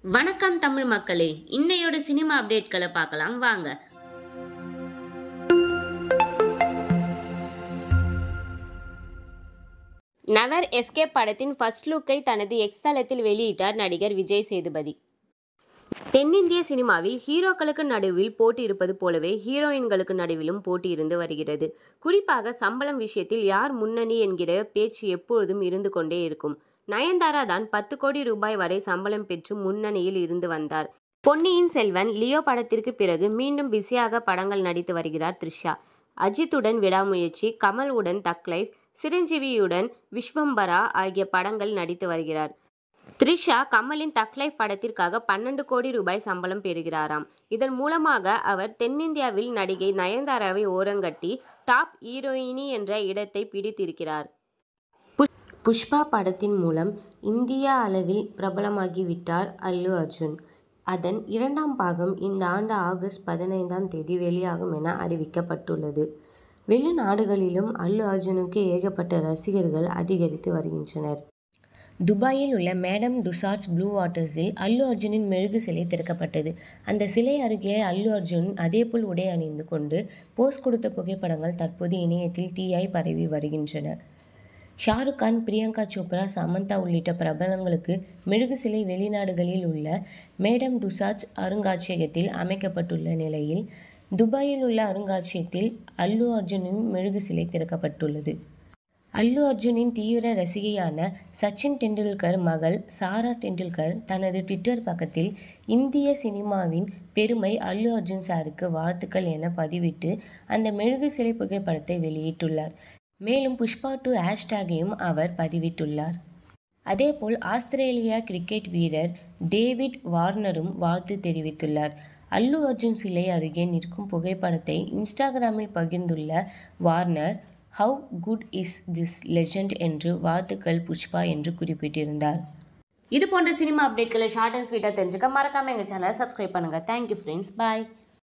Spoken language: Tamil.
வணக்கம் தமிழ் மக்களே, இன்னையோட சினிமா அப்டேட்களை பார்க்கலாம் வாங்க. நெவர் எஸ்கேப் படத்தின் ஃபர்ஸ்ட் லுக்கை தனது எக்ஸ் தளத்தில் வெளியிட்டார் நடிகர் விஜய் சேதுபதி. தென்னிந்திய சினிமாவில் ஹீரோக்களுக்கு நடுவில் போட்டி இருப்பது போலவே ஹீரோயின்களுக்கு நடுவிலும் போட்டி இருந்து வருகிறது. குறிப்பாக சம்பளம் விஷயத்தில் யார் முன்னணி என்கிற பேச்சு எப்பொழுதும் இருந்து கொண்டே இருக்கும். நயன்தாரா தான் 10 கோடி ரூபாய் வரை சம்பளம் பெற்று முன்னணியில் இருந்து வந்தார். பொன்னியின் செல்வன், லியோ படத்திற்கு பிறகு மீண்டும் பிஸியாக படங்கள் நடித்து வருகிறார் த்ரிஷா. அஜித்துடன் விடாமுயற்சி, கமல் உடன் தக் லைஃப், சிரஞ்சீவியுடன் விஸ்வம்பரா ஆகிய படங்கள் நடித்து வருகிறார். த்ரிஷா கமலின் தக் லைஃப் படத்திற்காக 12 கோடி ரூபாய் சம்பளம் பெறுகிறாராம். இதன் மூலமாக அவர் தென்னிந்தியாவில் நடிகை நயன்தாராவை ஓரங்கட்டி டாப் ஹீரோயினி என்ற இடத்தை பிடித்திருக்கிறார். புஷ்பா படத்தின் மூலம் இந்திய அளவில் பிரபலமாகிவிட்டார் அல்லு அர்ஜுன். அதன் 2ஆம் பாகம் இந்த ஆண்டு ஆகஸ்ட் 15ஆம் தேதி வெளியாகும் என அறிவிக்கப்பட்டுள்ளது. வெளிநாடுகளிலும் அல்லு அர்ஜுனுக்கு ஏகப்பட்ட ரசிகர்கள் அதிகரித்து வருகின்றனர். துபாயில் உள்ள மேடம் டுசாட்ஸ் ப்ளூ வாட்டர்ஸில் அல்லு அர்ஜுனின் மெழுகு சிலை திறக்கப்பட்டது. அந்த சிலை அருகே அல்லு அர்ஜுன் அதேபோல் உடை அணிந்து கொண்டு போஸ் கொடுத்த புகைப்படங்கள் தற்போது இணையத்தில் தீயாய் பரவி வருகின்றன. ஷாருக் கான், பிரியங்கா சோப்ரா, சமந்தா உள்ளிட்ட பிரபலங்களுக்கு மெழுகு சிலை வெளிநாடுகளில் உள்ள மேடம் டுசாட்ஸ் அருங்காட்சியகத்தில் அமைக்கப்பட்டுள்ள நிலையில் துபாயில் உள்ள அருங்காட்சியகத்தில் அல்லு அர்ஜுனின் மெழுகு சிலை திறக்கப்பட்டுள்ளது. அல்லு அர்ஜுனின் தீவிர ரசிகையான சச்சின் டெண்டுல்கர் மகள் சாரா டெண்டுல்கர் தனது ட்விட்டர் பக்கத்தில் இந்திய சினிமாவின் பெருமை அல்லு அர்ஜுன் சாருக்கு வாழ்த்துக்கள் என பதிவிட்டு அந்த மெழுகு சிலை புகைப்படத்தை வெளியிட்டுள்ளார். மேலும் புஷ்பா 2 ஹேஷ்டேகையும் அவர் பதிவிட்டுள்ளார். அதேபோல் ஆஸ்திரேலியா கிரிக்கெட் வீரர் டேவிட் வார்னரும் வாழ்த்து தெரிவித்துள்ளார். அல்லு அர்ஜுன் சிலை அருகே நிற்கும் புகைப்படத்தை இன்ஸ்டாகிராமில் பகிர்ந்துள்ள Warner, "how good is this legend" என்று வாழ்த்துக்கள் புஷ்பா என்று குறிப்பிட்டிருந்தார். இது போன்ற சினிமா அப்டேட்களை ஷார்ட் அண்ட் ஸ்வீட்டாக தெரிஞ்சுக்க மறக்காம எங்கள் சேனலை சப்ஸ்கிரைப் பண்ணுங்க. தேங்க்யூ ஃப்ரெண்ட்ஸ், பாய்.